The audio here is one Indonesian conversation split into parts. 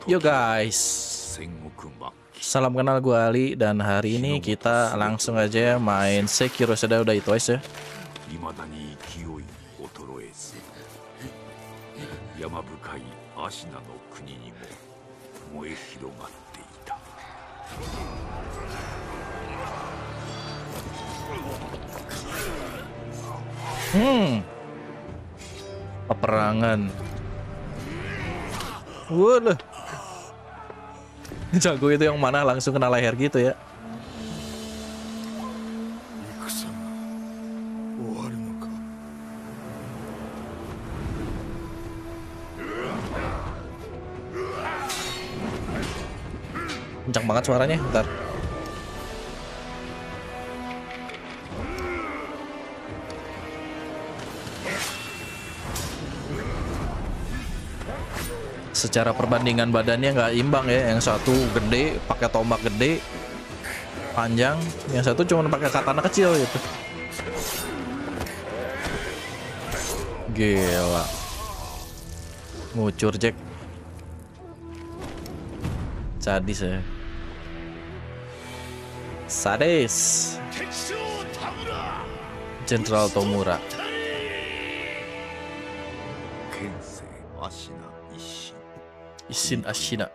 Yo guys, salam kenal, gue Ali, dan hari ini kita langsung aja main Sekiro. Sudah itu aja. Peperangan. Waduh. Jago itu yang mana langsung kena leher gitu ya. Kencang banget suaranya, bentar. Secara perbandingan badannya nggak imbang ya. Yang satu gede, pakai tombak gede, panjang. Yang satu cuma pakai katana kecil gitu. Gila. Ngucur Jack. Sadis ya. Sadis. Jenderal Tomura. Ishin Ashina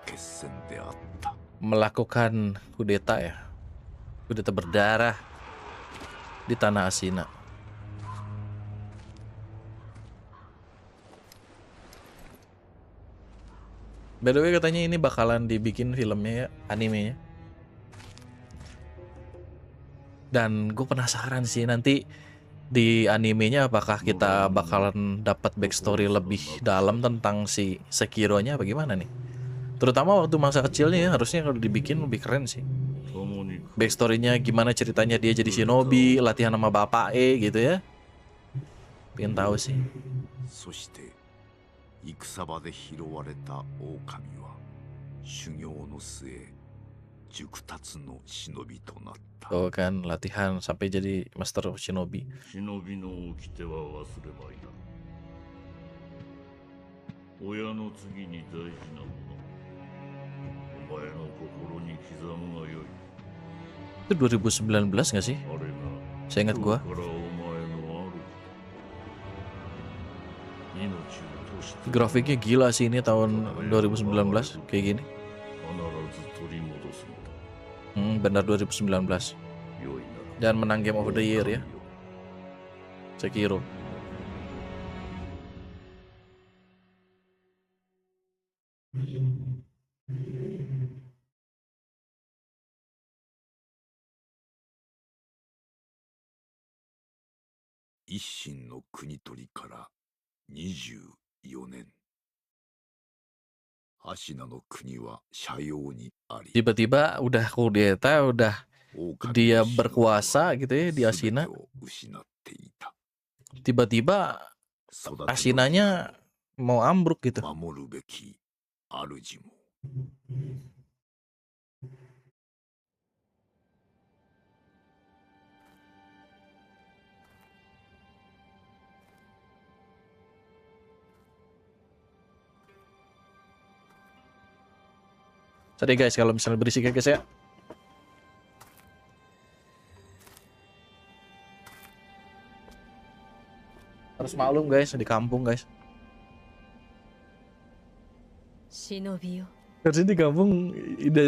melakukan kudeta ya. Kudeta berdarah di tanah Ashina. By the way, katanya ini bakalan dibikin filmnya ya, animenya. Dan gue penasaran sih nanti di animenya apakah kita bakalan dapat backstory lebih dalam tentang si Sekiro-nya apa gimana nih? Terutama waktu masa kecilnya ya, harusnya kalau dibikin lebih keren sih. Backstory-nya gimana, ceritanya dia jadi shinobi, latihan sama bapak gitu ya. Pengen tahu sih. Oh kan, latihan sampai jadi master shinobi. Itu 2019 nggak sih? Saya ingat gua. Grafiknya gila sih ini tahun 2019 kayak gini. Benar 2019. Dan menang Game of the Year ya. Sekiro. Ishin no Kunitori kara 24 年 Ashina no kuni wa shayou ni ari. Tiba-tiba udah kudeta, udah dia berkuasa gitu ya di Ashina. Tiba-tiba Ashinanya mau ambruk gitu. Sorry guys kalau misalnya berisik ya guys ya. Harus maklum guys, di kampung guys. Harus di kampung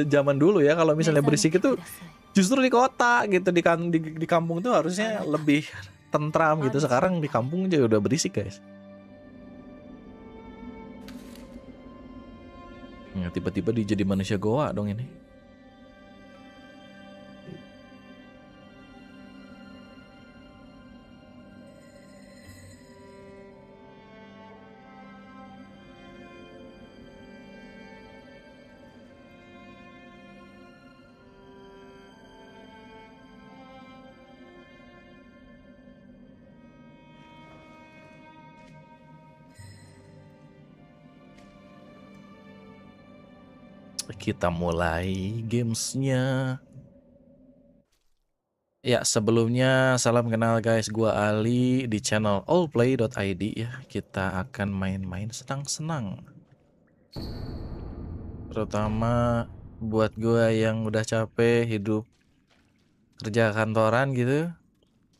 zaman dulu ya, kalau misalnya berisik itu justru di kota gitu, di kampung tuh harusnya lebih tentram gitu. Sekarang di kampung aja udah berisik guys. Ya, tiba-tiba dia jadi manusia goa dong ini. Kita mulai gamesnya. Ya, sebelumnya salam kenal guys, gua Ali di channel allplay.id ya. Kita akan main-main senang-senang Terutama buat gua yang udah capek hidup kerja kantoran gitu,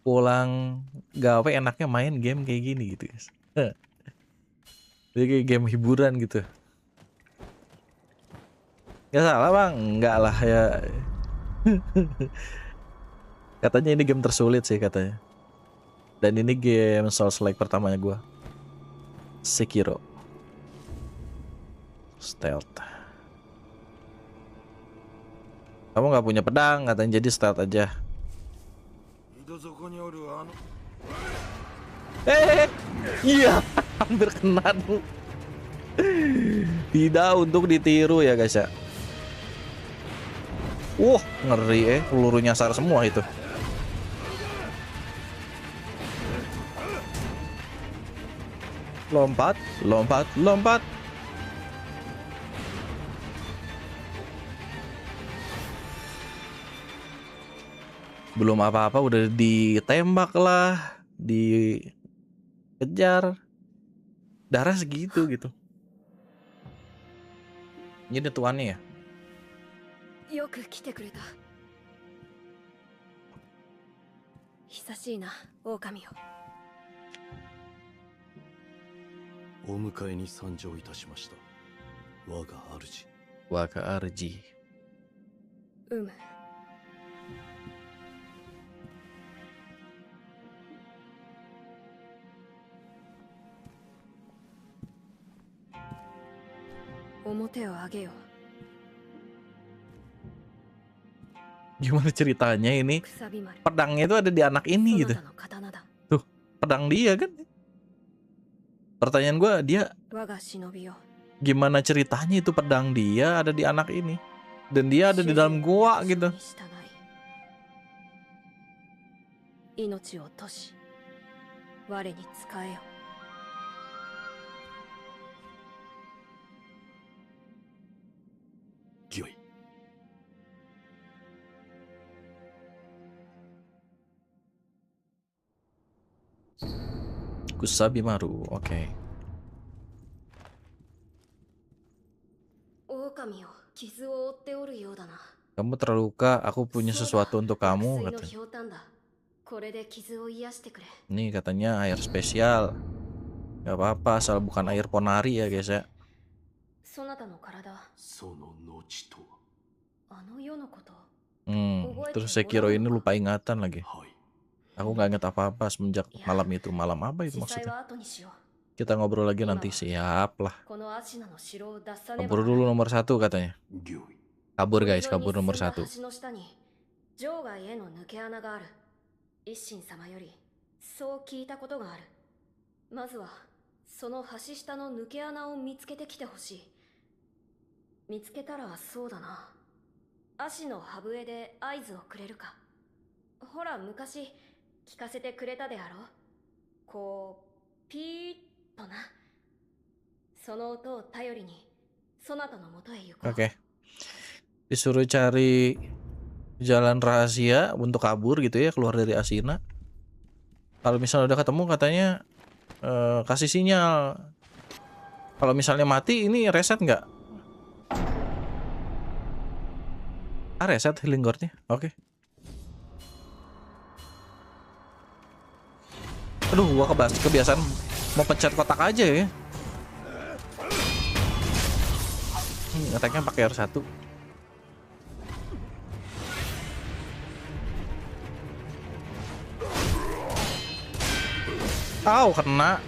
pulang gawe enaknya main game kayak gini gitu guys. Jadi kayak game hiburan gitu. Gak salah bang, enggak lah ya. Katanya ini game tersulit sih katanya. Dan ini game Souls-like pertamanya gua. Sekiro. Stealth. Kamu nggak punya pedang, katanya jadi stealth aja. Iya, hampir kena tuh. Tidak untuk ditiru ya guys ya. Wah, ngeri peluru nyasar semua itu. Lompat, lompat, lompat. Belum apa-apa udah ditembak lah, dikejar. Darah segitu gitu. Ini tuannya ya? よく来てくれた。久しいな、狼よ。お迎えに参上いたしました。我が主。Waka Arji. うむ。表を上げよ。 Gimana ceritanya ini? くさび丸。 Pedangnya itu ada di anak そ ini な gitu. たの刀だ。 Tuh, pedang dia kan? Pertanyaan gua, dia 我が忍びよ。 gimana ceritanya itu pedang dia ada di anak ini? Dan dia ada di dalam gua gitu. 命を落とし、我に仕えよ。 御意。 Kusabi Maru, oke. 狼よ、傷を負っておるようだな。 Kamu terluka, aku punya sesuatu untuk kamu 薬の katanya. ひょうたんだ。これで傷を癒してくれ。 Nih katanya air spesial. Gak apa-apa asal bukan air ponari ya guys ya. そなたの体、その後とは。あの世のこと。 Terus Sekiro ini lupa ingatan lagi. はい。 Aku nggak inget apa-apa semenjak malam itu. Malam apa itu 実際 maksudnya? は後にしよう。 Kita ngobrol lagi nanti, siap lah. このアシナの城を脱さねば。 Kabur dulu nomor 1 katanya. 御意。 Kabur guys, kabur nomor 1. 橋の下に場外への抜け穴がある。一心様よりそう聞いたことがある。まずはその橋下の抜け穴を見つけてきてほしい。見つけたらそうだな。足のハブエで合図をくれるか。ほら昔聞かせてくれたであろう。こうピーッとな。その音を頼りにそなたの元へ行こう。 Oke. Disuruh cari jalan rahasia untuk kabur gitu ya, keluar dari Asina. Kalau misalnya udah ketemu katanya kasih sinyal. Kalau misalnya mati ini reset nggak? Ah, reset healing guard-nya. Oke. Aduh, gua kebiasaan mau pencet kotak aja ya. Attack-nya pakai R1. Au, kena.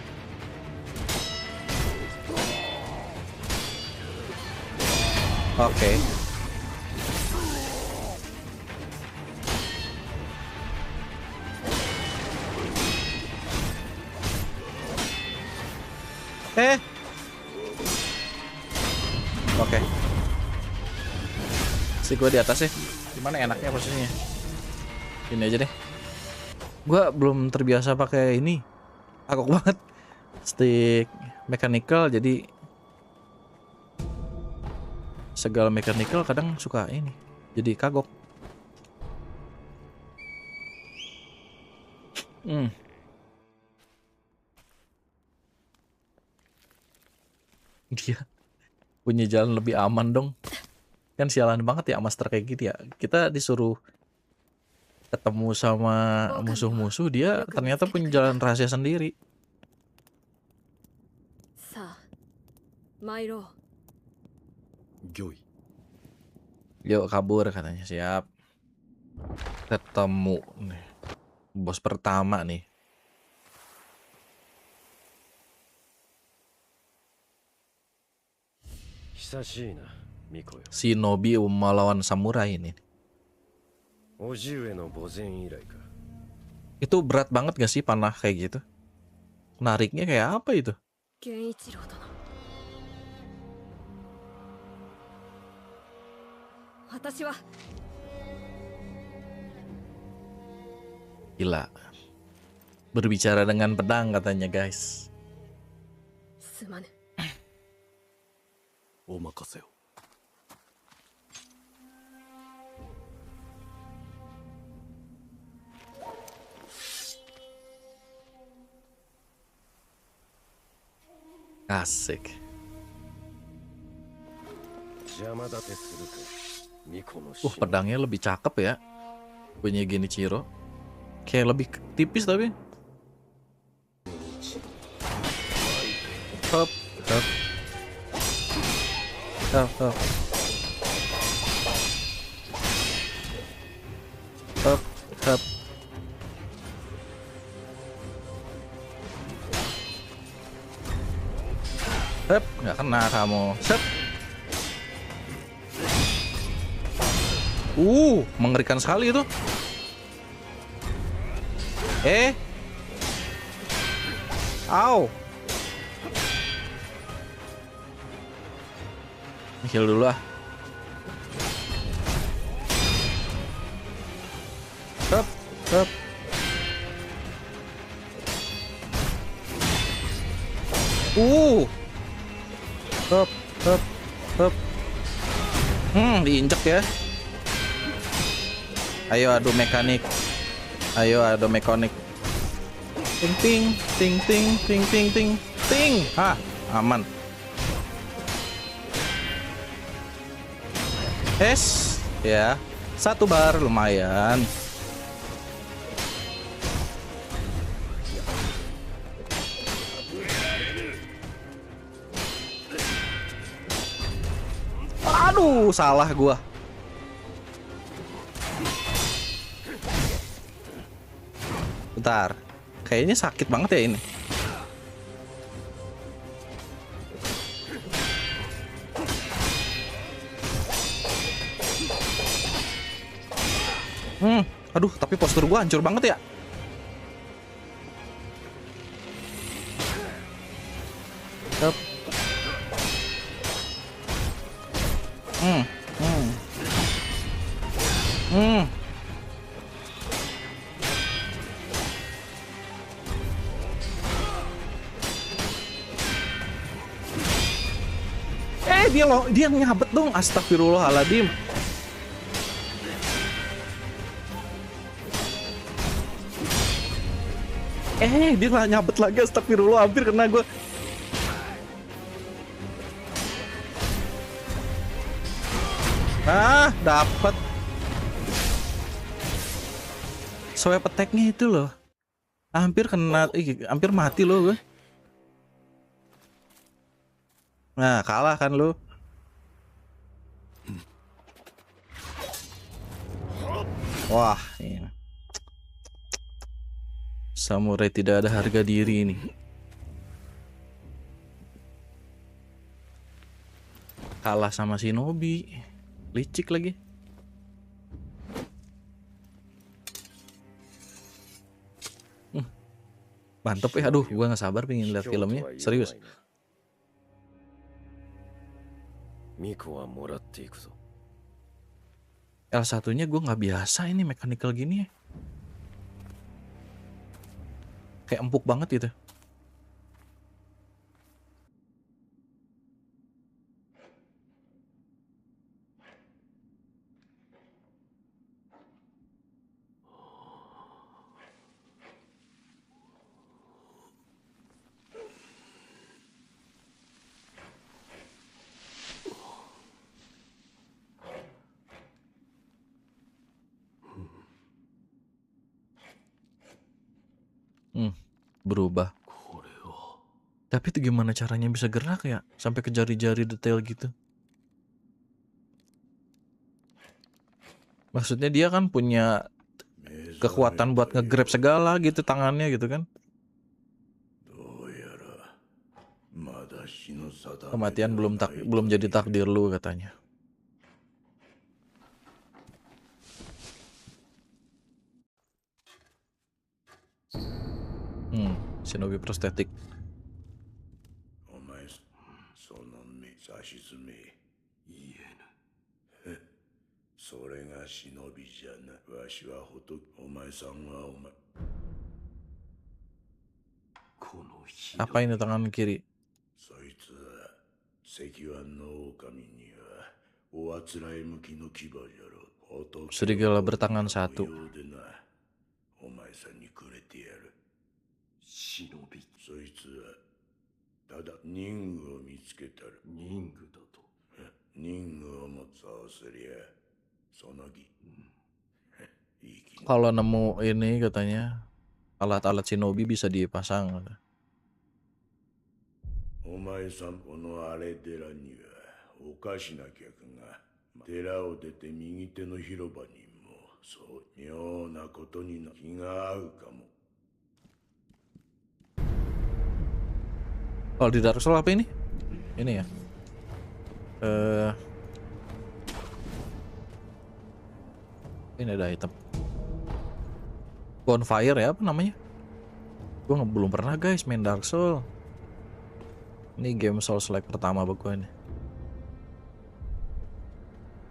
Oke. Oke. Si gue di atas ya. Gimana enaknya posisinya? Ini aja deh. Gua belum terbiasa pakai ini. Kagok banget. Stick mechanical jadi segala mechanical kadang suka ini. Jadi kagok. punya jalan lebih aman dong. Kan sialan banget ya master kayak gitu ya. Kita disuruh ketemu sama musuh-musuh, dia ternyata punya jalan rahasia sendiri. さあ参ろう。御意。 Yuk kabur katanya, siap. Ketemu nih. Bos pertama nih. 久しいな、巫女よ。 Shinobi melawan samurai ini. 叔父上の墓前以来か。 Itu berat banget gak sih panah kayak gitu? Nariknya kayak apa itu? 源一郎殿。私は Gila. Berbicara dengan pedang katanya guys. すまぬ。お任せを。 Asik. 邪魔立てするか、巫女の死。 Pedangnya lebih cakep ya. Punya Genichiro. Kayak lebih tipis tapi. Hop, hop. Hop, hop. Hop, hop. Hop, nggak kena kamu. Set. Mengerikan sekali itu. Au. Heal dulu ah. Hup, hup. Hup, hup, hup. Diinjek ya. Ayo adu mekanik. Ayo adu mekanik. Ting ting ting ting ting ting ting ting. Hah, aman. Ya. 1 bar lumayan. Aduh, salah gua. Bentar. Kayaknya sakit banget ya ini. Aduh, tapi postur gua hancur banget ya. Hup. Dia nyabet dong, astagfirullahaladzim. Dia lah nyabet lagi, astagfirullah, hampir kena gue. Dapat. Swipe attack-nya itu loh. Hampir kena, hampir mati loh gue. Nah, kalah kan lo. Wah, ini. Samurai tidak ada harga diri ini. Kalah sama Shinobi. Licik lagi. Mantep ya, aduh, gua nggak sabar pengen lihat filmnya, serius. L1-nya gue nggak biasa ini mechanical gini ya. Kayak empuk banget gitu. berubah. これを Tapi itu gimana caranya bisa gerak ya? Sampai ke jari-jari detail gitu. Maksudnya dia kan punya kekuatan buat nge-grab segala gitu tangannya gitu kan. どうやらまだ日の定め Kematian では belum ない jadi takdir lu katanya. Shinobi prostetik. お前その目差し詰め言えぬ。それが忍びじゃな。わしは仏お前さんはお前このひどい Apa ini tangan kiri? そいつは石腕の狼にはおあつらえ向きの牙じゃろ。仏 Serigala bertangan satu. 無用でな。お前さんにくれてやる。忍びそいつはただ人具を見つけたる。人具だと。人具をもそうすりゃそのぎいい気 Kalau nemu ini katanya alat-alat shinobi bisa dipasang. お前さんこの荒れ寺にはおかしな客が寺を出て右手の広場にもそう妙なことにな気が合うかも。 Kalau di Dark Souls apa ini? Ini ya. Ini ada item. Bonfire ya apa namanya? Gua belum pernah guys main Dark Souls. Ini game Souls like pertama buat gua ini.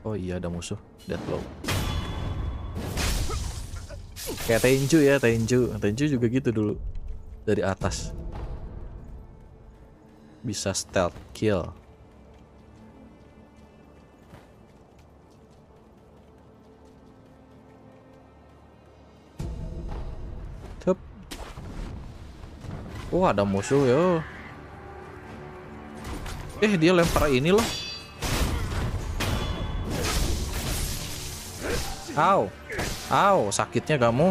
Oh iya ada musuh Deathloop. Kayak Tenchu ya, Tenchu juga gitu dulu dari atas. Bisa stealth kill. Tup. Oh ada musuh ya. Dia lempar ini loh. Au, sakitnya kamu.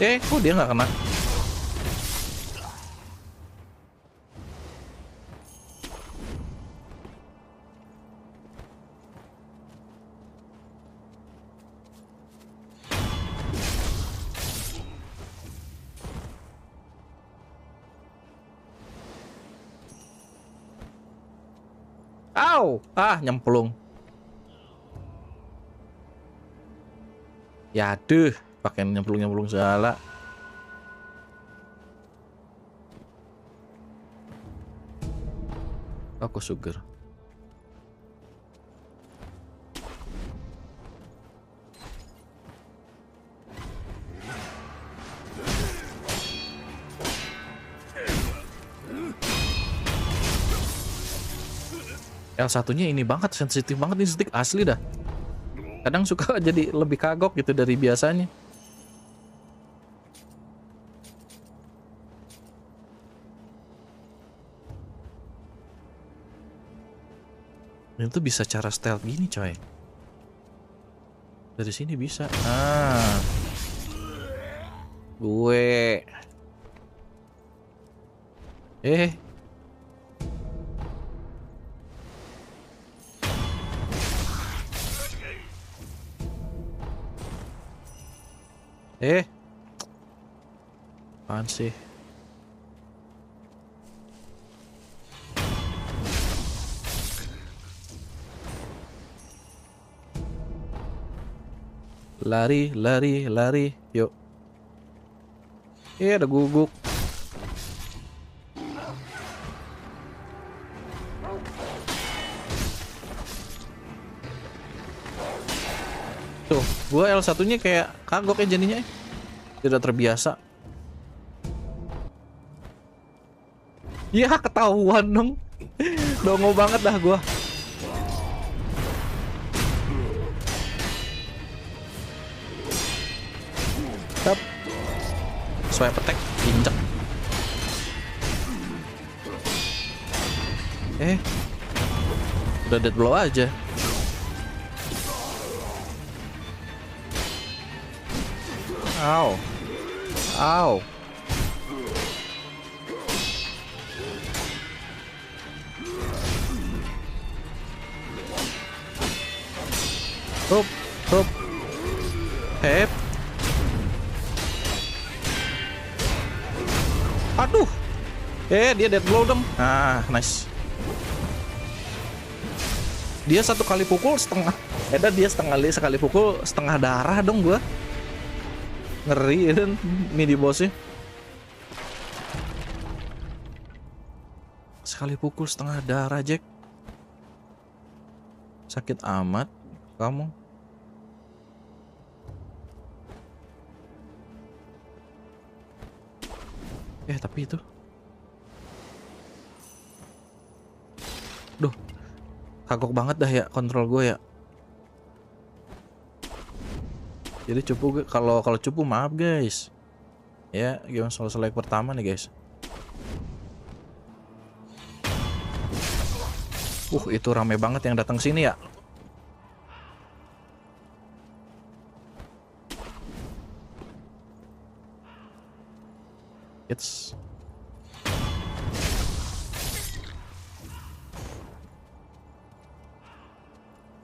Kok dia nggak kena? Au! Nyemplung. Ya aduh, pakai nyemplung segala. Aku sugar. L1-nya ini banget, sensitif banget nih stick asli dah. Kadang suka jadi lebih kagok gitu dari biasanya. Itu bisa cara stealth gini coy. Dari sini bisa. Gue. Apaan sih? Lari, yuk. Ada guguk. Tuh, gua L1-nya kayak kagok ya jadinya. Tidak terbiasa. Ya, ketahuan dong. Dongo banget dah gua. Tap. Swipe attack, injek. Udah dead blow aja. Au. Au. Hup, hup. Hep. Aduh. Dia dead blow dem. Ah, nice. Dia satu kali pukul setengah. Dia sekali pukul setengah darah dong gua. Ngeri dan midi bossnya. Sekali pukul setengah darah, Jack. Sakit amat kamu. Tapi itu. Duh. Kagok banget dah ya kontrol gue ya. Jadi cupu kalau cupu maaf guys. Ya, game Souls like pertama nih guys. Itu rame banget yang datang sini ya.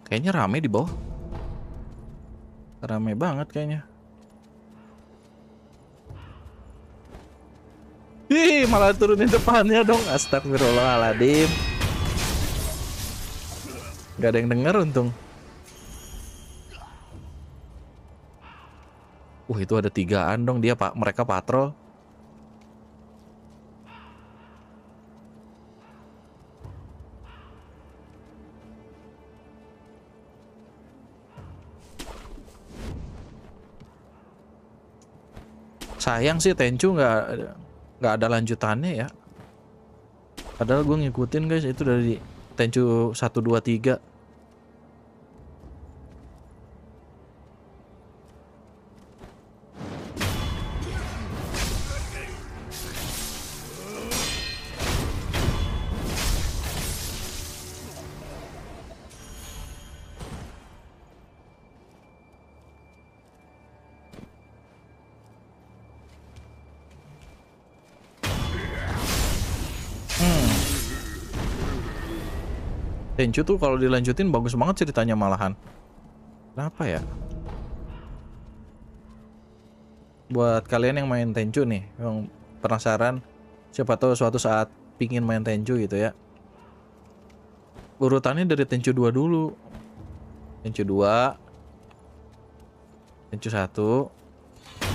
Kayaknya rame di bawah. Rame banget kayaknya. Malah turunin depannya dong. Astagfirullahaladzim. Gak ada yang denger untung. Itu ada 3-an dong dia mereka patrol. Sayang sih Tenchu nggak ada lanjutannya ya. Padahal gue ngikutin guys itu dari Tenchu 1, 2, 3. Tenchu tuh kalau dilanjutin bagus banget ceritanya malahan. Kenapa ya? Buat kalian yang main Tenchu nih, yang penasaran, siapa tahu suatu saat pingin main Tenchu gitu ya. Urutannya dari Tenchu 2 dulu. Tenchu 2, Tenchu 1,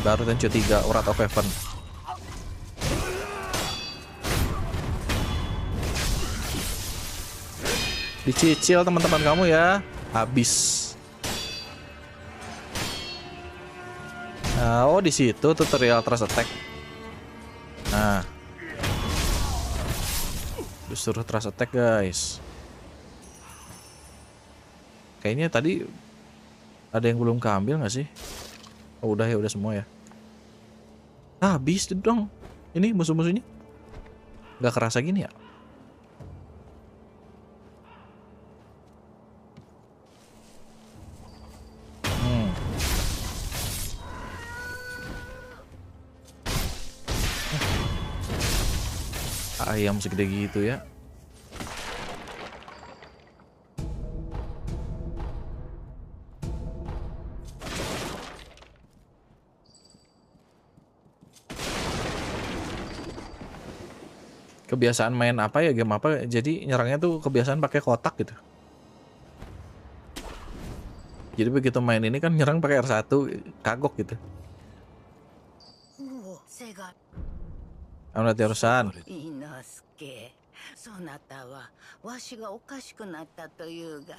baru Tenchu 3, Wrath of Heaven. Dicicil teman-teman kamu ya, habis. Nah, di situ tutorial Trust Attack. Nah, disuruh Trust Attack guys. Kayaknya tadi ada yang belum keambil nggak sih? Udah ya, udah semua ya. Habis dong. Ini musuh-musuhnya nggak kerasa gini ya? Ayam segede gitu ya. Kebiasaan main apa ya, game apa, jadi nyerangnya tuh kebiasaan pakai kotak gitu. Jadi begitu main ini kan nyerang pakai R1, kagok gitu. Amat terusan. そなたはわしがおかしくなったというが、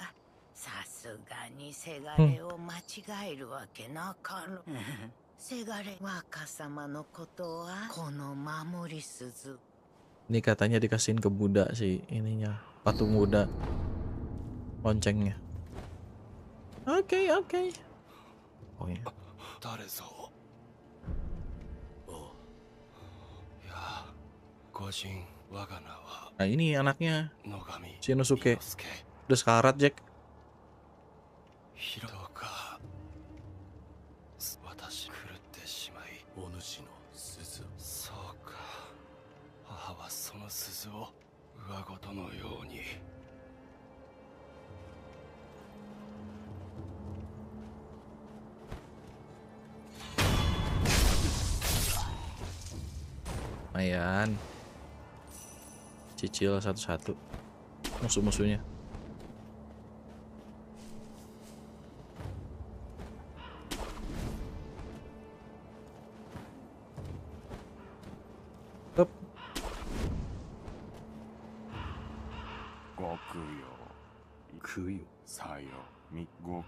さすがにせがれを間違えるわけなかろう。せがれ若様のことはこの守り鈴。 Ini katanya dikasihin ke Buddha sih ininya, patung Buddha loncengnya. Oke. Oh ya. Nah ini anaknya Shinosuke. Udah sekarat Jack. の鈴を上ごとのように。Lumayan. Cicil satu-satu musuh-musuhnya. Hup. ご供養供養。さよみご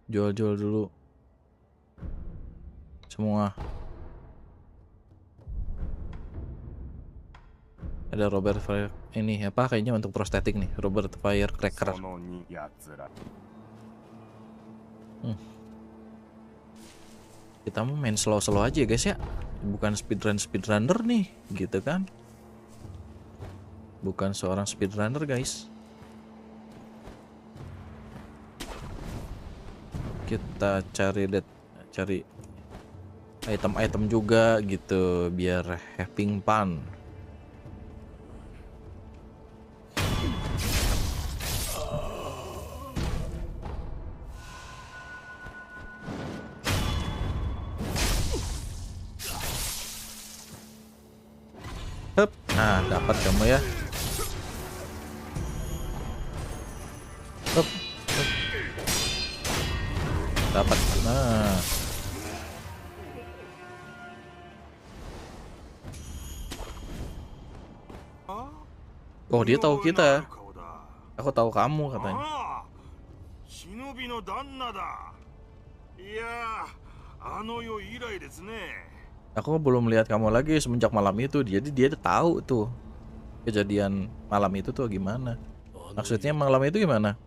Jual-jual dulu semua. Ada Robert Fire ini apa kayaknya untuk prostetik nih, Robert Firecracker. その2やつら Kita mau main slow-slow aja guys ya, bukan speedrunner nih gitu kan, bukan seorang speedrunner guys. Kita cari item-item juga gitu biar having fun. Hup. Nah, dapat kamu ya. Hup. Hup. Dapat. Nah. Oh, dia tahu kita. Aku tahu kamu katanya. 忍びの旦那だ。いやー、あの世以来ですね。 Aku belum lihat kamu lagi semenjak malam itu. Jadi dia tahu tuh kejadian malam itu tuh gimana. Maksudnya malam itu gimana?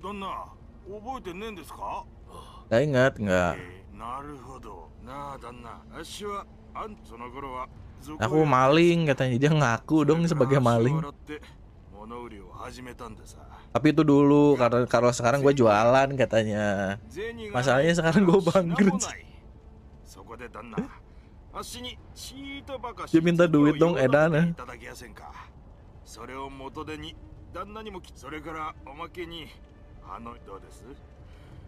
旦那、覚えてねえんですか？ Gak ingat, nggak. なるほど。なあ、旦那、あっしはあんその頃は Aku maling katanya. Dia ngaku dong sebagai maling. Tapi itu dulu karena kalau sekarang gue jualan katanya. Masalahnya sekarang gue bangkrut. Dia minta duit dong Edan.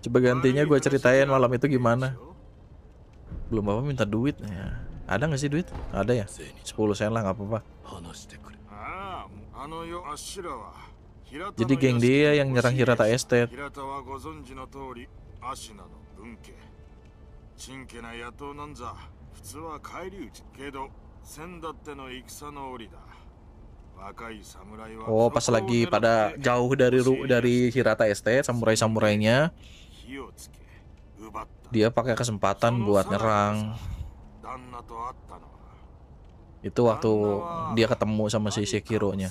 Coba gantinya gue ceritain malam itu gimana. Belum apa minta duit ya. Ada nggak sih duit? Ada ya? 10 sen lah nggak apa-apa. Jadi geng dia yang nyerang Hirata Estate. Oh, pas lagi pada jauh dari Hirata Estate, samurai-samurainya, dia pakai kesempatan buat nyerang. Itu waktu dia ketemu sama si Sekiro-nya.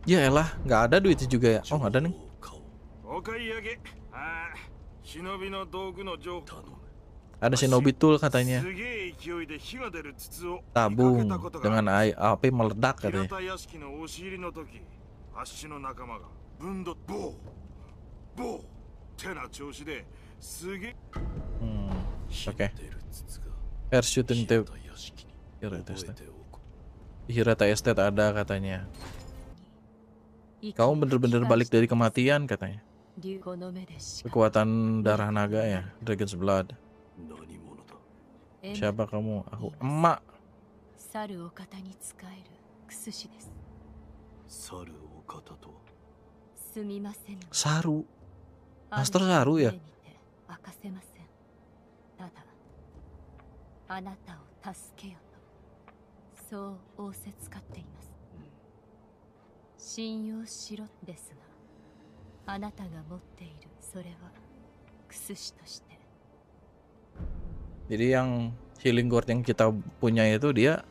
Ya elah, nggak ada duitnya juga ya. Oh, nggak ada nih. Ada shinobi tool katanya. Tabung dengan api meledak katanya. Oke. Air shooting tape. Hirata Estate ada katanya. Kamu bener-bener balik dari kematian katanya. Kekuatan darah naga ya, Dragon's Blood. Siapa kamu? Aku emak. Saru. Master Saru ya? Jadi yang healing gourd yang kita punya itu dia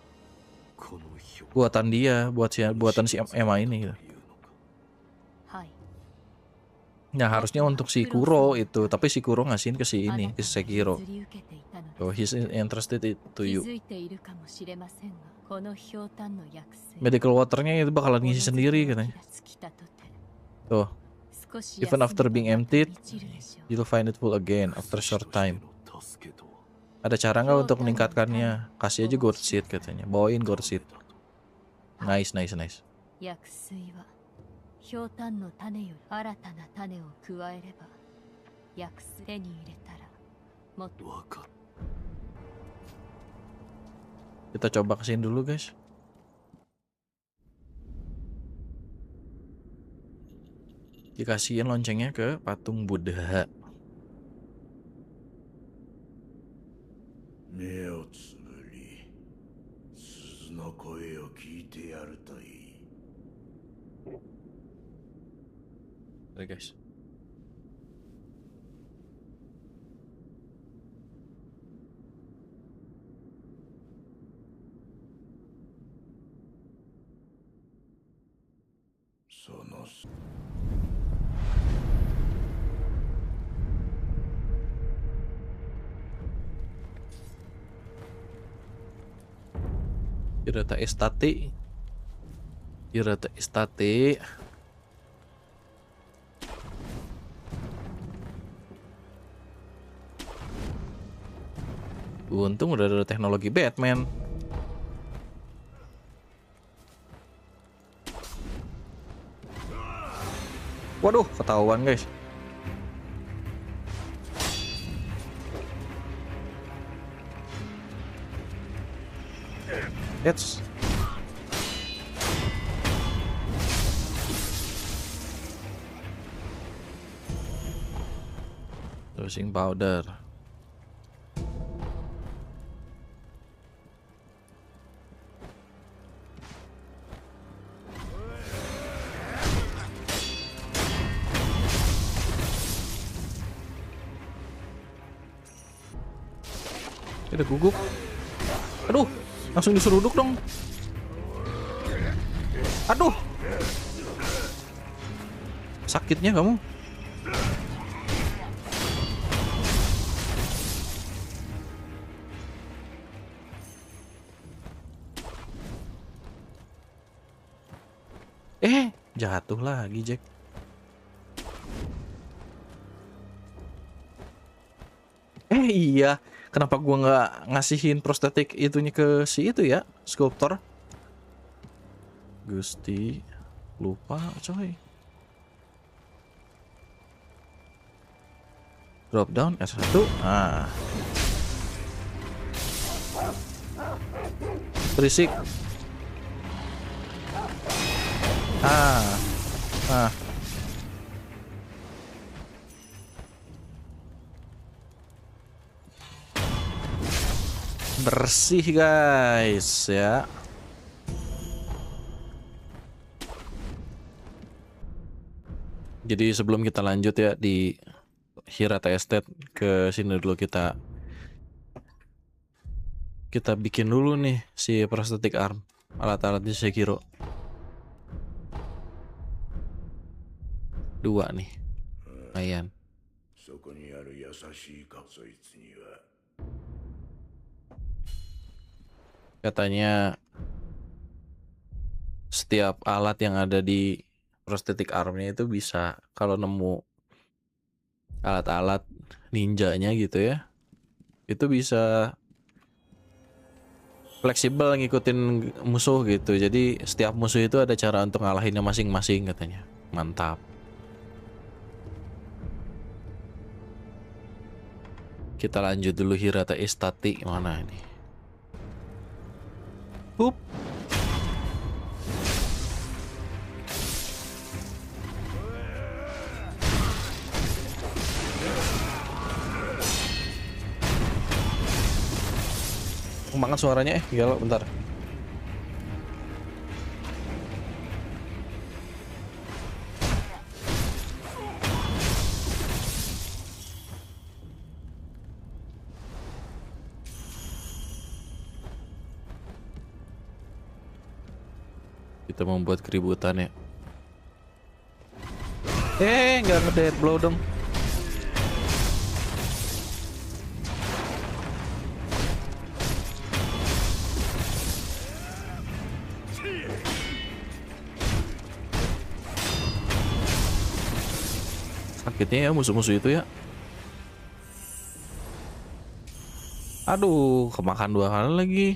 buatan dia, buatan si Emma ini gitu. Nah, harusnya untuk si Kuro itu, tapi si Kuro ngasihin ke si ini, ke si Sekiro. Oh, he's interested to you. Medical waternya itu bakalan ngisi sendiri katanya. Tuh, even after being emptied, you'll find it full again after a short time. Ada cara nggak untuk meningkatkannya? Kasih aja gourd seed katanya. Bawain gourd seed. Nice, nice, nice. ひょうたんの種より新たな種を加えれば薬水手に入れたらもっと Kita coba kesini dulu guys. Dikasihin loncengnya ke patung Buddha. 目をつぶり鈴の声を聞いてやるといい。 Oke guys. Hirata Estate. Hirata Estate. Untung udah ada teknologi Batman. Waduh, ketahuan guys. It's dosing powder. Ada gugup. Aduh, langsung diseruduk dong. Aduh. Sakitnya kamu. Jatuh lagi, Jack. Iya. Kenapa gua nggak ngasihin prostetik itunya ke si itu ya, sculptor? Gusti, lupa coy. Drop down S1. Ah. Berisik. Ah. Bersih guys ya. Jadi sebelum kita lanjut ya di Hirata Estate, ke sini dulu kita bikin dulu nih si prosthetic arm, alat-alat di Sekiro. 2 nih. Lumayan. Katanya setiap alat yang ada di prosthetic armnya itu bisa, kalau nemu alat-alat ninjanya gitu ya, itu bisa fleksibel ngikutin musuh gitu. Jadi setiap musuh itu ada cara untuk ngalahinnya masing-masing katanya. Mantap. Kita lanjut dulu Hirata Estate. Mana ini? Hup. Banget suaranya gila, bentar. Kita membuat keributan ya. Nggak nge-dead blow dong. Sakitnya ya musuh-musuh itu ya. Aduh, kemakan 2 kali lagi.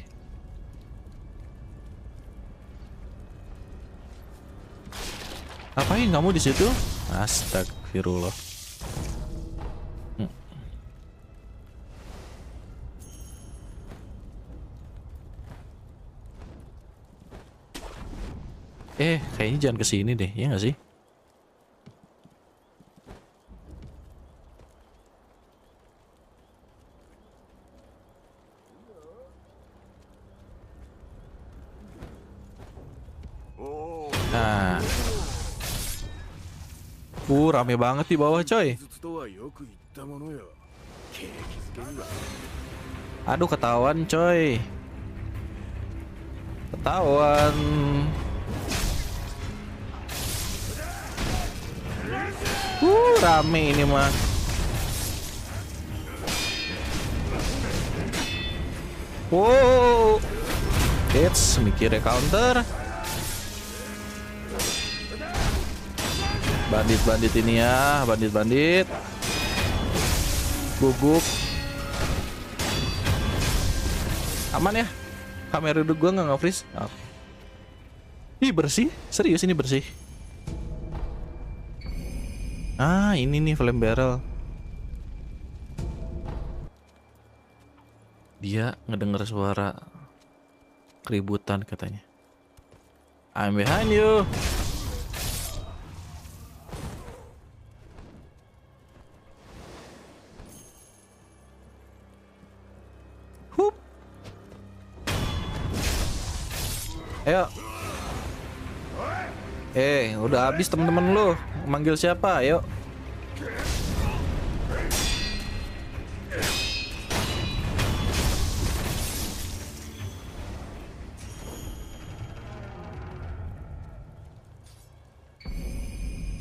Ngapain kamu di situ? Astagfirullah. Kayaknya jangan kesini deh, ya nggak sih? Nah, rame banget di bawah coy. 術とはよく言ったものよ。景気づけには Aduh, ketahuan coy. Ketahuan. Rame ini mah. Wow. Hits, mikirnya counter. Bandit-bandit ini ya, bandit-bandit. Gugup. Aman ya? Kamera udah gua nggak nge-freeze. Oh. Ih, bersih. Serius ini bersih. Ah, ini nih flame barrel. Dia ngedenger suara keributan katanya. I'm behind you. Hup. Ayo. Udah habis temen-temen lu. Manggil siapa? Ayo.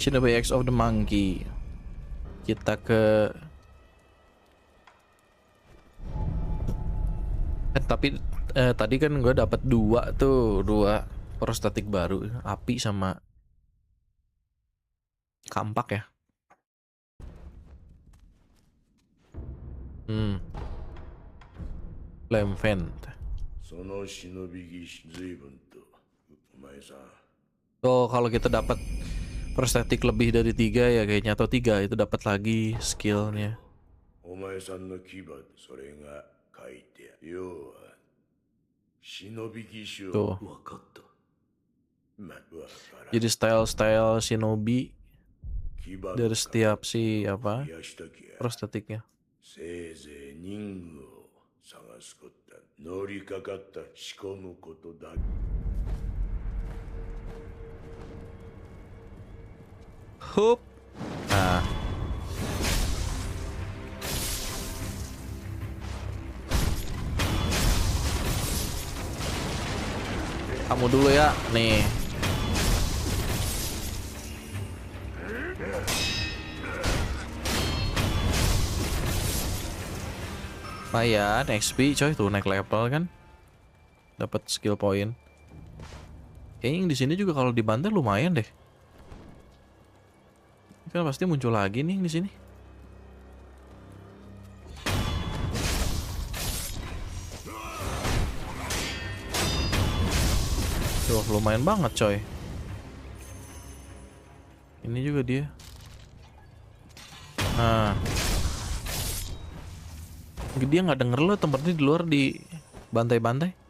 Shinobi X of the Monkey. Kita ke tapi tadi kan gue dapat 2 prostatik baru, api sama kampak ya. Flame vent. その忍び技師随分とお前さん Oh, kalau kita dapat prostatik lebih dari 3 ya kayaknya, atau 3 itu dapat lagi skillnya. お前さんの牙それが書いてある要は忍び技師を Tuh. 分かったまあわからん Jadi style-style shinobi 牙の dari setiap si 皮 apa 増やしたきゃ prostatiknya. せいぜい任務を探すことだ乗りかかった仕込むことだ Hup. Nah. Kamu dulu ya, nih. Lumayan XP coy, tuh naik level kan. Dapat skill point. Kayaknya yang di sini juga kalau dibantai lumayan deh. Kan pasti muncul lagi nih di sini. Tuh lumayan banget coy. Ini juga dia. Nah, dia nggak denger lo, tempatnya di luar di bantai-bantai.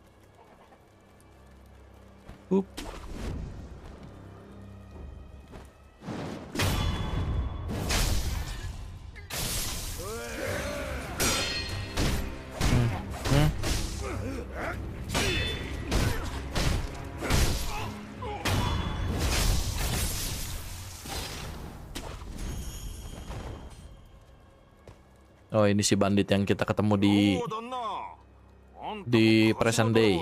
Oh, ini si bandit yang kita ketemu di present day.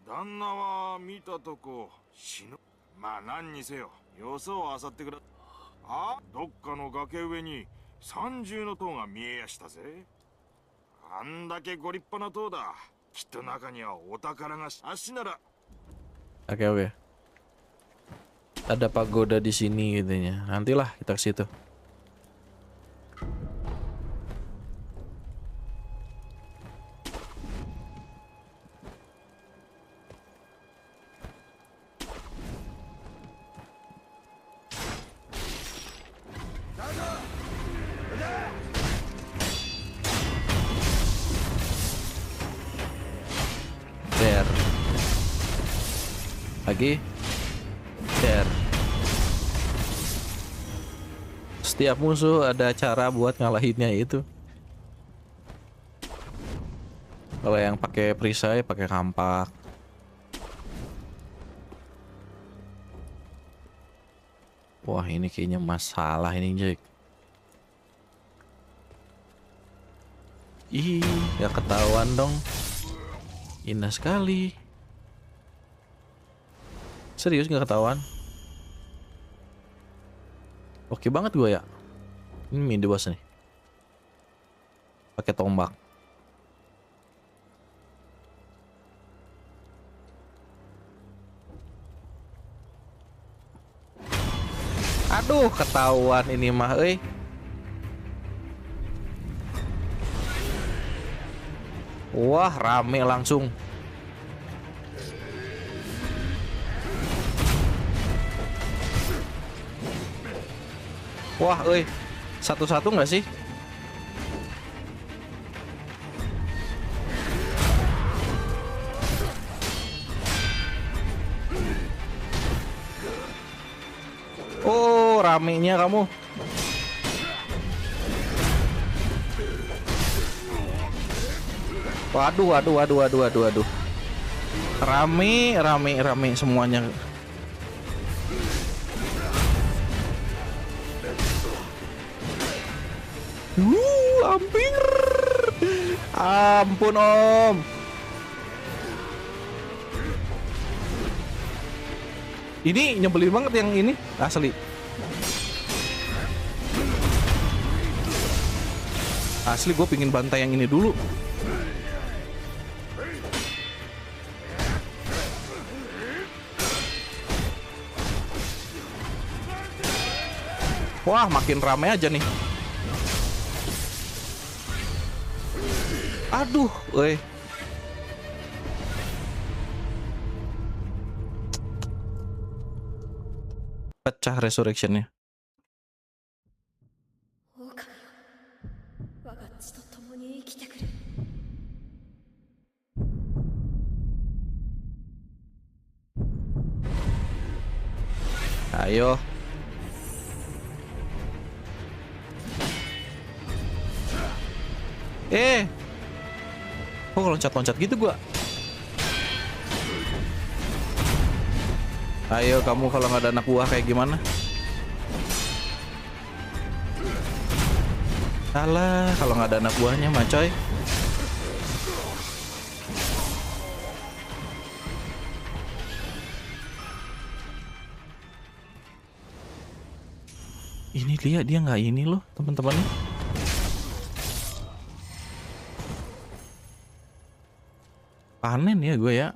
旦那は見たとこ死のまあ何にせよ、よそを漁ってくだ。あ、どっかの崖上に三重の塔が見えやしたぜ。あんだけご立派な塔だ。きっと中にはお宝が足なら。 Oke oke. Ada pagoda di sini gitunya. Nantilah kita ke situ. There. Lagi. There. Setiap musuh ada cara buat ngalahinnya itu. Kalau yang pakai perisai pakai kampak. Wah, ini kayaknya masalah ini, Jack. Ih, gak ketahuan dong. Indah sekali. Serius gak ketahuan? Oke banget gue ya. Ini mini boss nih. Pakai tombak. Aduh, ketahuan ini mah, euy. Wah, rame langsung. Wah, euy. Satu-satu nggak sih? Oh, ramenya kamu. Waduh. Rame semuanya. Hampir. Ampun, Om. Ini nyebelin banget yang ini, asli. Asli gue pingin bantai yang ini dulu. Wah, makin rame aja nih. Aduh, weh. Pecah resurrectionnya. 狼よ、我が血と共に生きてくれ。 Ayo. Kok loncat-loncat gitu gua? Ayo kamu, kalau nggak ada anak buah kayak gimana? Alah, kalau nggak ada anak buahnya mah coy. Ini lihat dia nggak ini loh teman-teman. Panen ya gue ya.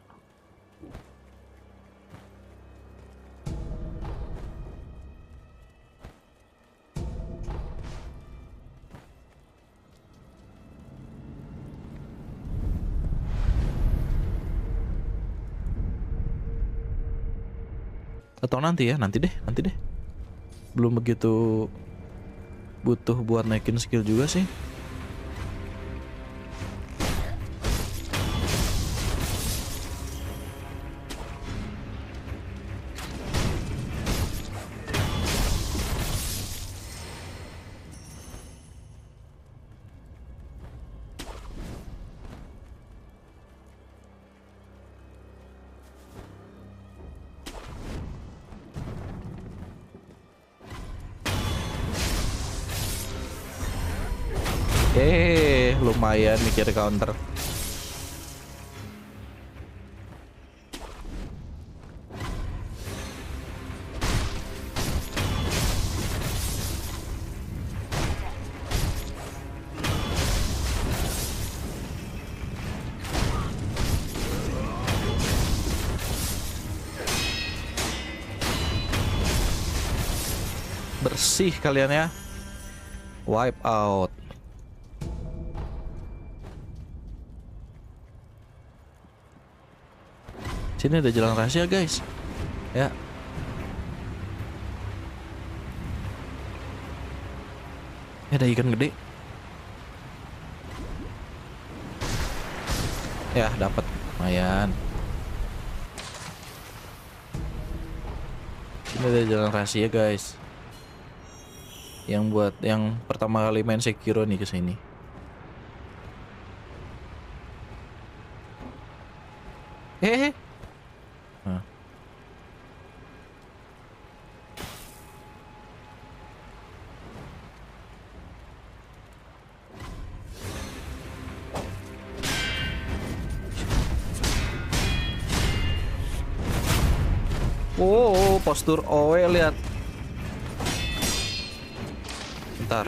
Atau nanti ya, nanti deh. Belum begitu butuh buat naikin skill juga sih. Lumayan mikir counter. Bersih kalian ya. Wipe out. Sini ada jalan rahasia guys. Ya. Ada ikan gede. Ya dapat, lumayan. Ini ada jalan rahasia guys. Yang buat yang pertama kali main Sekiro nih kesini. Nah. Oh, postur OE lihat. Bentar.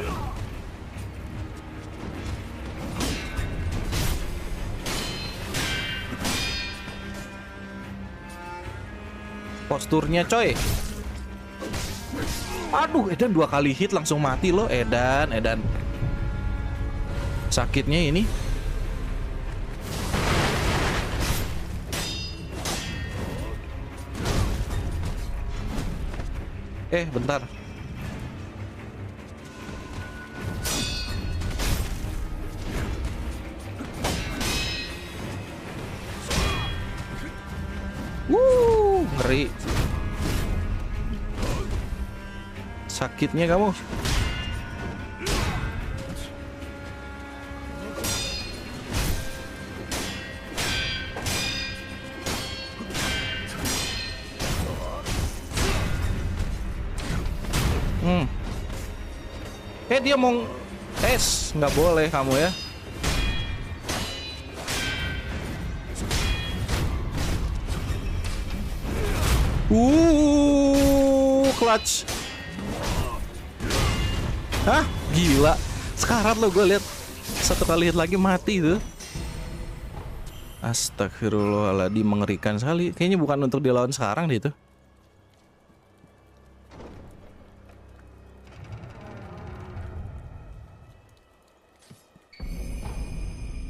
Posturnya coy. Aduh, Edan 2 kali hit langsung mati loh, Edan. Sakitnya ini. Bentar. Ngeri. Sakitnya kamu. Dia mau nggak boleh kamu ya. Clutch. Hah? Gila. Sekarat lo, gue lihat 1 kali hit lagi mati tuh. Astagfirullahaladzim, mengerikan sekali. Kayaknya bukan untuk dilawan sekarang deh itu.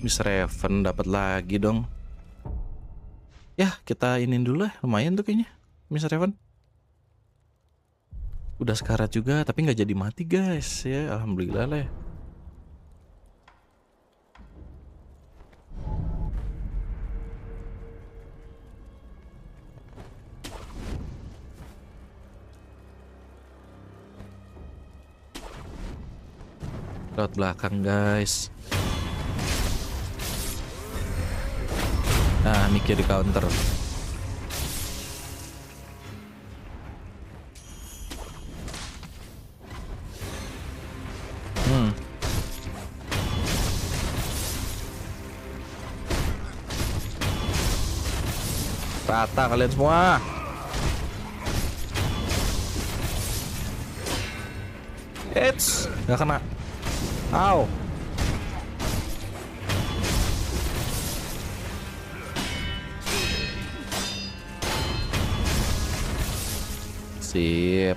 Miss Raven dapat lagi dong. Ya, kita inin dulu lah. Lumayan tuh kayaknya Miss Raven. Udah sekarat juga, tapi nggak jadi mati guys. Ya, alhamdulillah lah ya. Lewat belakang guys. Nah, mikir di counter. Rata kalian semua. Nggak kena. Au. Sip.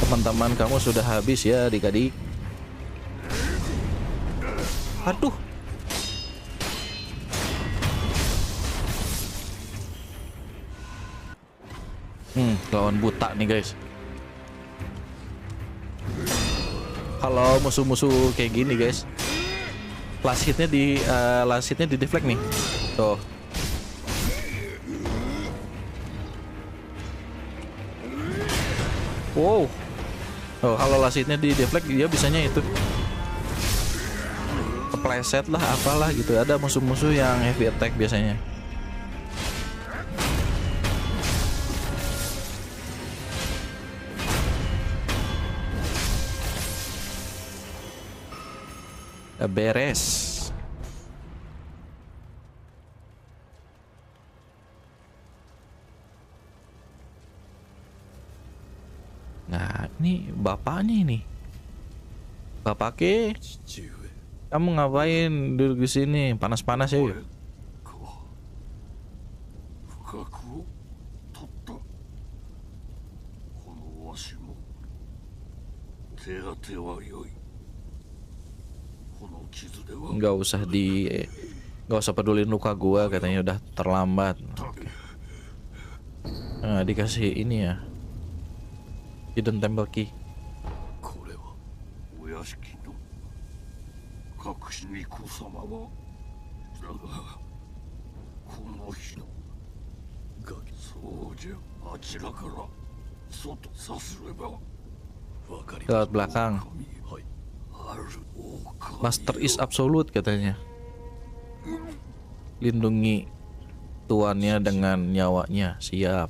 Teman-teman kamu sudah habis ya adik-adik. Aduh. Lawan buta nih guys. Kalau musuh-musuh kayak gini guys, last hitnya di deflect nih. Tuh. Wow. Oh, kalau last hitnya di deflect dia bisanya itu kepleset lah apalah gitu. Ada musuh-musuh yang heavy attack biasanya. Beres. Ini bapaknya ini. Bapaknya, 父上 kamu ngapain duduk di sini? Panas-panas ya. か不覚を取ったこのわしも手当ては良いこの傷では Nggak usah pedulin luka gua, katanya udah terlambat. Nah, dikasih ini ya. Hidden Temple Key. これはお屋敷の隠し巫女様はだがこの日のそうじゃあちらから外さすればわかり Lewat belakang. はいある狼 Master is absolute katanya. Lindungi tuannya dengan nyawanya. Siap.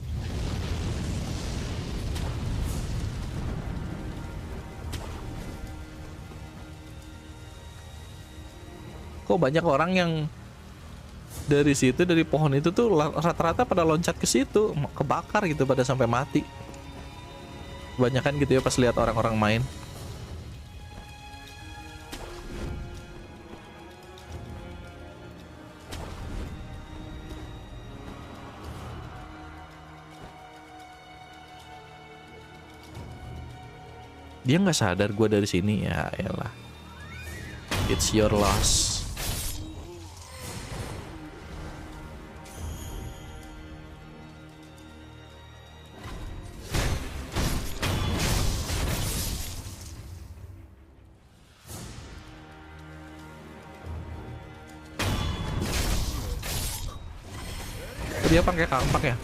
Kok banyak orang yang dari situ, dari pohon itu tuh rata-rata pada loncat ke situ, kebakar gitu, pada sampai mati. Kebanyakan gitu ya pas lihat orang-orang main. Dia nggak sadar gue dari sini, ya elah. It's your loss. Dia pakai kampak ya?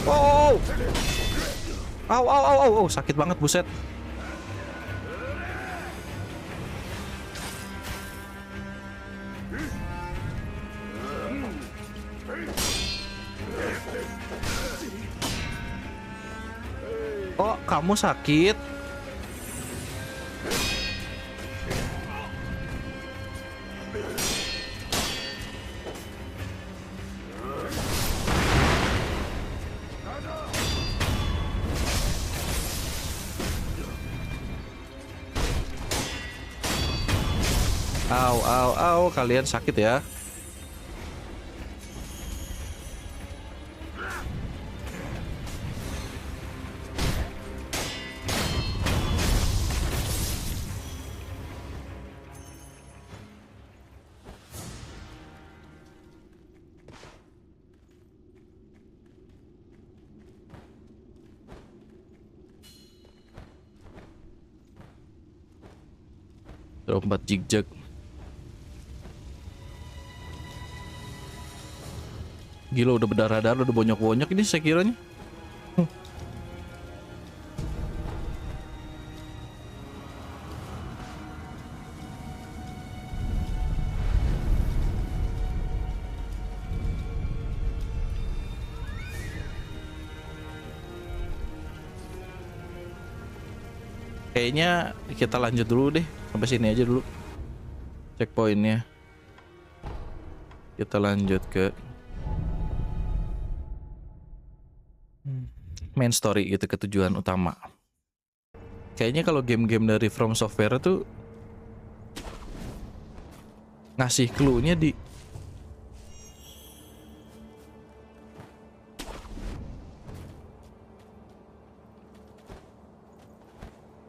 Wow! Au, sakit banget, buset. Oh, kamu sakit? Au, kalian sakit ya. Lompat zigzag. Gila, udah berdarah-darah, udah bonyok-bonyok ini Sekiranya. Kayaknya kita lanjut dulu deh, sampai sini aja dulu checkpointnya. Kita lanjut ke main story gitu, ke tujuan utama. Kayaknya kalau game-game dari From Software tuh ngasih clue-nya di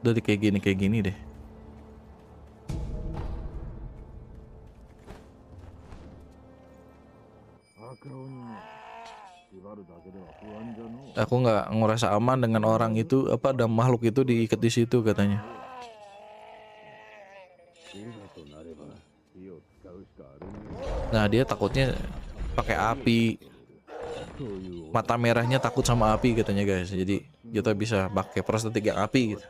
dari kayak gini deh. Aku nggak ngerasa aman dengan orang itu, apa, ada makhluk itu diikat di situ katanya. Nah, dia takutnya pakai api. Mata merahnya takut sama api katanya, guys. Jadi kita bisa pakai prostetik yang api gitu.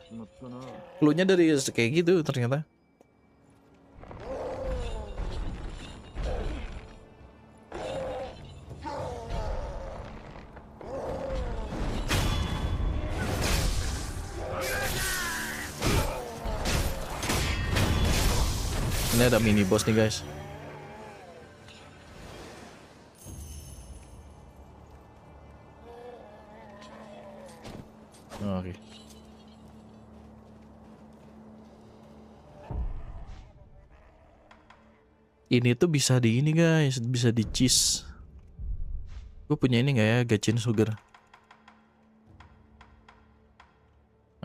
Cluenya dari kayak gitu ternyata. Ini ada mini boss nih, guys. Ini tuh bisa di ini guys, bisa di cheese. Gue punya ini nggak ya, Gachin Sugar.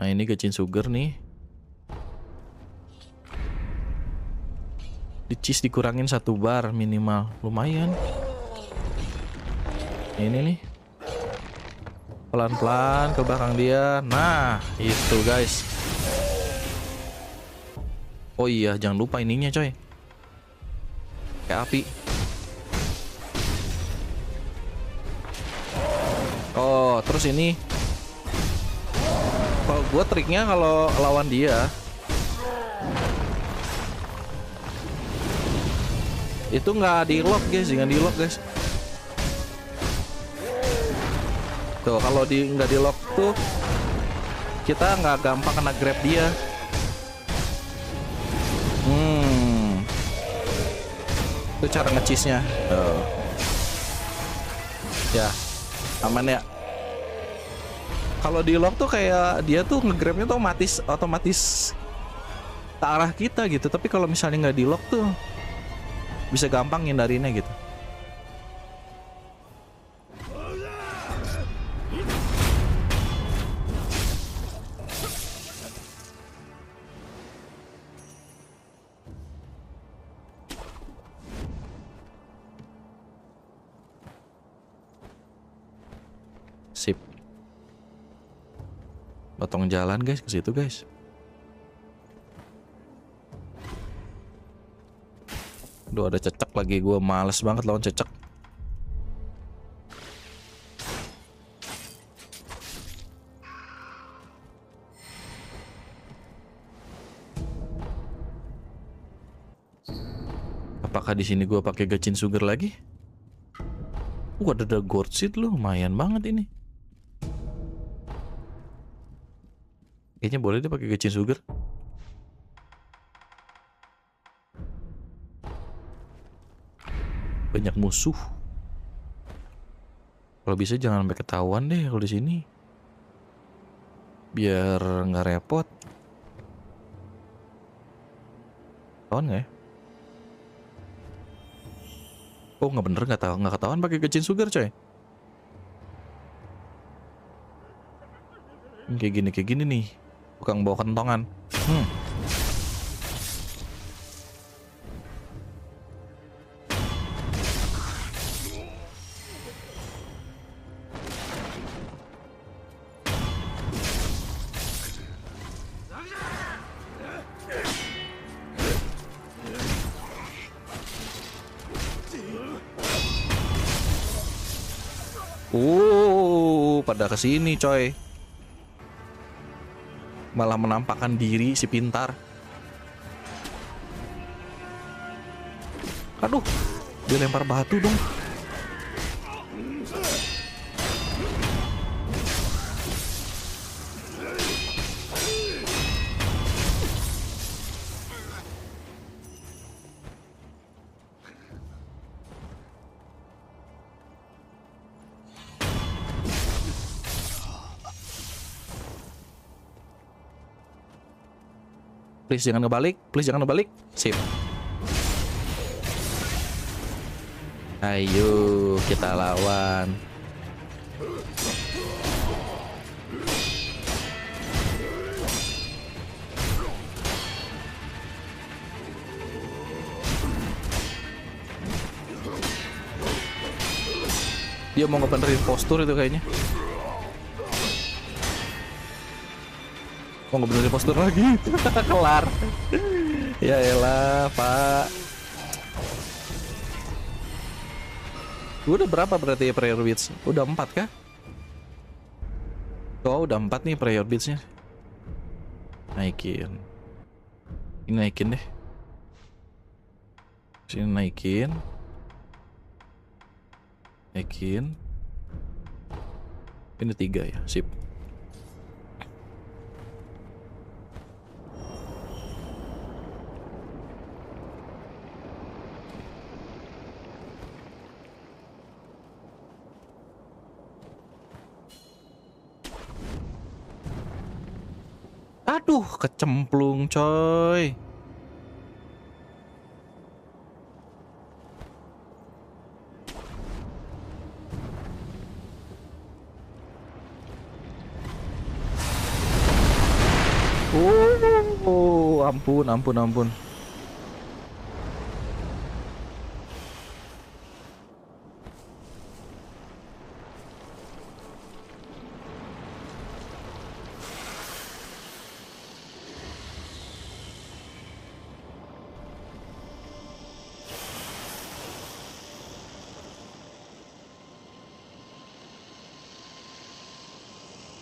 Nah ini Gachin Sugar nih. Di cheese dikurangin 1 bar minimal, lumayan. Ini nih. Pelan-pelan ke belakang dia. Nah, itu guys. Oh iya, jangan lupa ininya coy. Kayak api. Oh, terus ini. Kalau gue triknya kalau lawan dia itu nggak di lock guys, jangan di lock guys. Tuh kalau nggak di lock tuh kita nggak gampang kena grab dia. Itu cara nge-cheese-nya. Ya, aman ya. Kalau di lock tuh kayak dia tuh nge-grabnya tuh otomatis ke arah kita gitu. Tapi kalau misalnya nggak di lock tuh bisa gampang hindarinnya gitu. Sip. Potong jalan guys ke situ guys. Duh ada cecek lagi, gue males banget lawan cecek. Apakah di sini gue pakai Gachin Sugar lagi? Ada gourd seed loh, lumayan banget ini. Kayaknya boleh deh pakai Gachin Sugar. Banyak musuh. Kalau bisa jangan sampai ketahuan deh kalau di sini. Biar nggak repot. Ketahuan nggak ya? Oh nggak bener, nggak ketahuan pakai Gachin Sugar coy. Kayak gini nih. Bukan bawa kentongan. Pada kesini coy. Malah menampakkan diri si pintar. Aduh, dia lempar batu dong. Please jangan ngebalik, please jangan ngebalik. Sip. Ayo kita lawan. Dia mau ngebenerin postur itu kayaknya. Mau ngebenerin postur lagi. Kelar. Ya elah pak. Udah berapa berarti prayer beats? Udah 4 kah? Oh udah 4 nih prayer beatsnya. Naikin. Ini naikin deh. Sini naikin. Naikin. Ini 3 ya, sip. Aduh, kecemplung coy. ampun, ampun, ampun.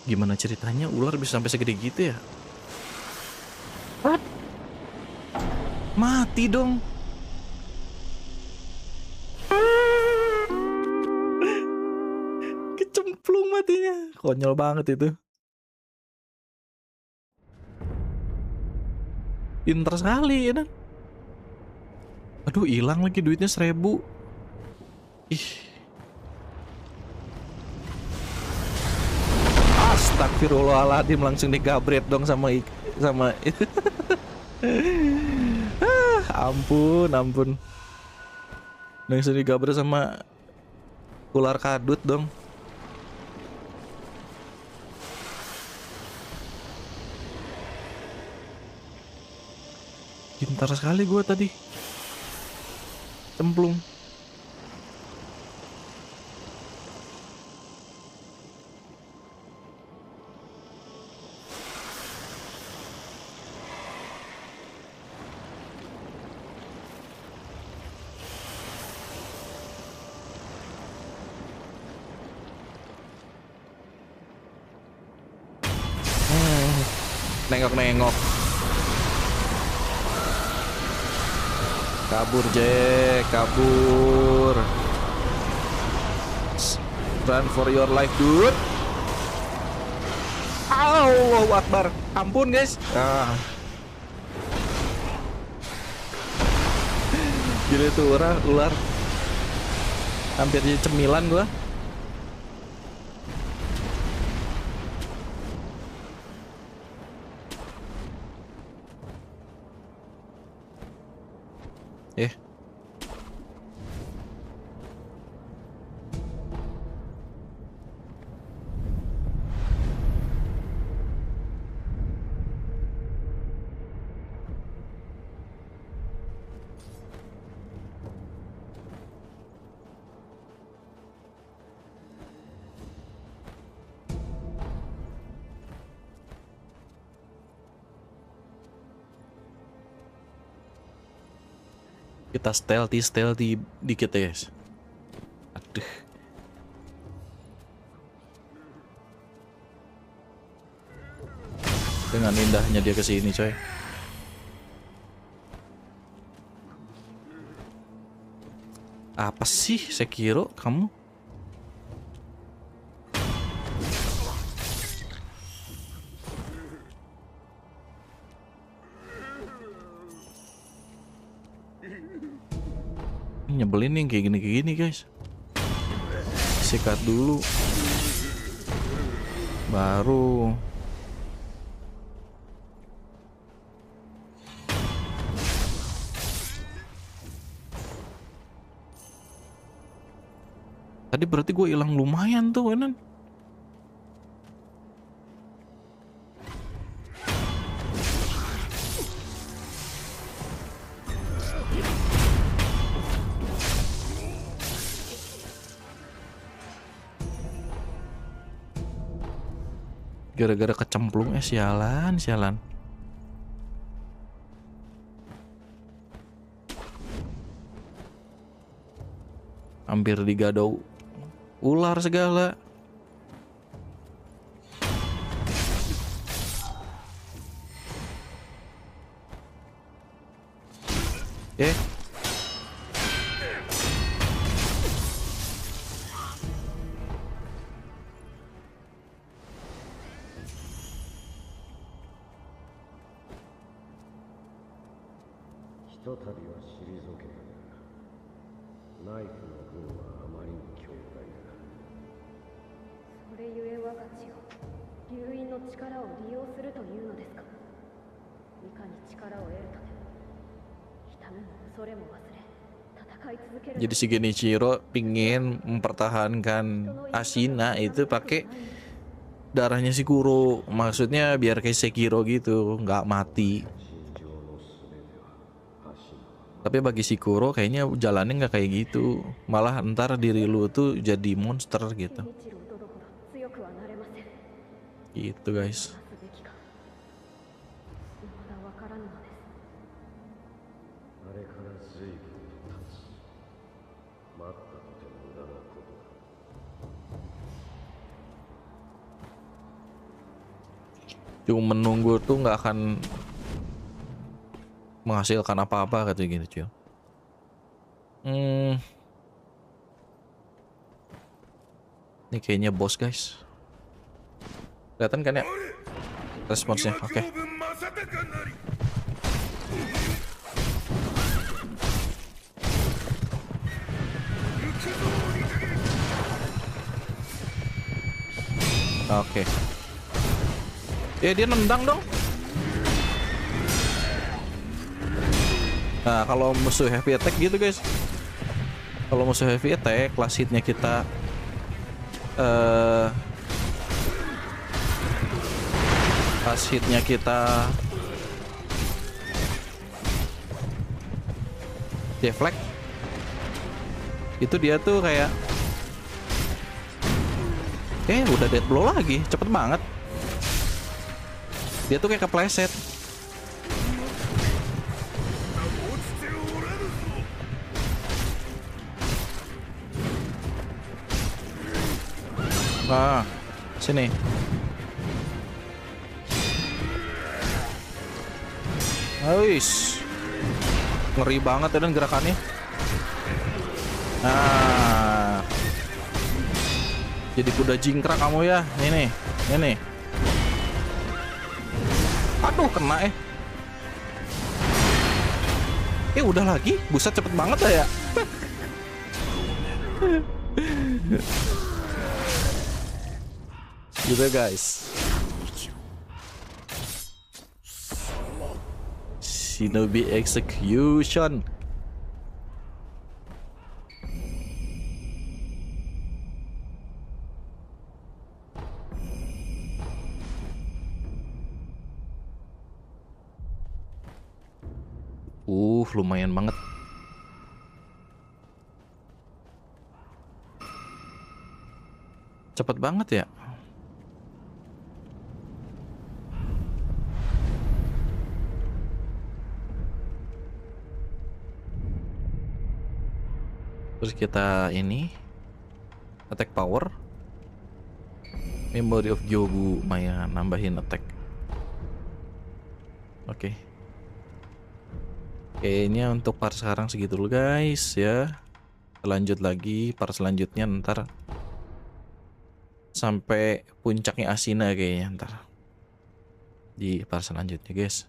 Gimana ceritanya ular bisa sampai segede gitu ya? What? Mati dong. Kecemplung matinya. Konyol banget itu. Pinter sekali ya kan? Aduh, hilang lagi duitnya 1000. Ih. Astagfirullahaladzim, langsung digabret dong sama ampun, ampun. Langsung digabret sama ular kadut dong. Pintar sekali gue tadi. Cemplung. Nengok-nengok. Kabur Jack, kabur. Run for your life, dude. Allahu Akbar. Ampun guys. Gila tuh ular. Hampir jadi cemilan gua. Kita stealthy dikit ya guys. Aduh. Dengan indahnya dia kesini coy. Apa sih Sekiro kamu? Nyebelin nih kayak gini guys. Sikat dulu. Baru. Tadi berarti gue hilang lumayan tuh kan. Gara-gara kecemplung sialan. Hampir digadau ular segala. Jadi si Genichiro pingin mempertahankan Ashina itu pakai darahnya si Kuro. Maksudnya biar kayak Sekiro gitu, nggak mati. Tapi bagi si Kuro kayaknya jalannya nggak kayak gitu. Malah ntar diri lu tuh jadi monster gitu. 天一郎殿ほど強くはなれません。 Gitu guys. なすべきかまだわからぬのです。あれから随分経つ。待ったとて無駄なことだ。 Cuma menunggu tuh nggak akan menghasilkan apa-apa katanya gitu cuy. Ini kayaknya bos guys. Kelihatan kan ya responsnya? Oke. Oke. Dia nendang dong. Nah, kalau musuh heavy attack gitu guys. Kalau musuh heavy attack, class hitnya kita class hitnya kita deflect. Itu dia tuh kayak udah dead blow lagi, cepet banget. Dia tuh kayak kepleset. Ah, sini. Ais. Ngeri banget ya dan gerakannya. Nah. Jadi kuda jingkrak kamu ya. Ini. Aduh, kena udah lagi. Buset, cepet banget ya. Gitu guys. Shinobi Execution. Lumayan banget. Cepet banget ya. Terus kita ini attack power, memory of Jobu Maya nambahin attack. Oke. Kayaknya untuk part sekarang segitu dulu guys ya. Lanjut lagi part selanjutnya ntar sampai puncaknya Asina kayaknya ntar di part selanjutnya guys.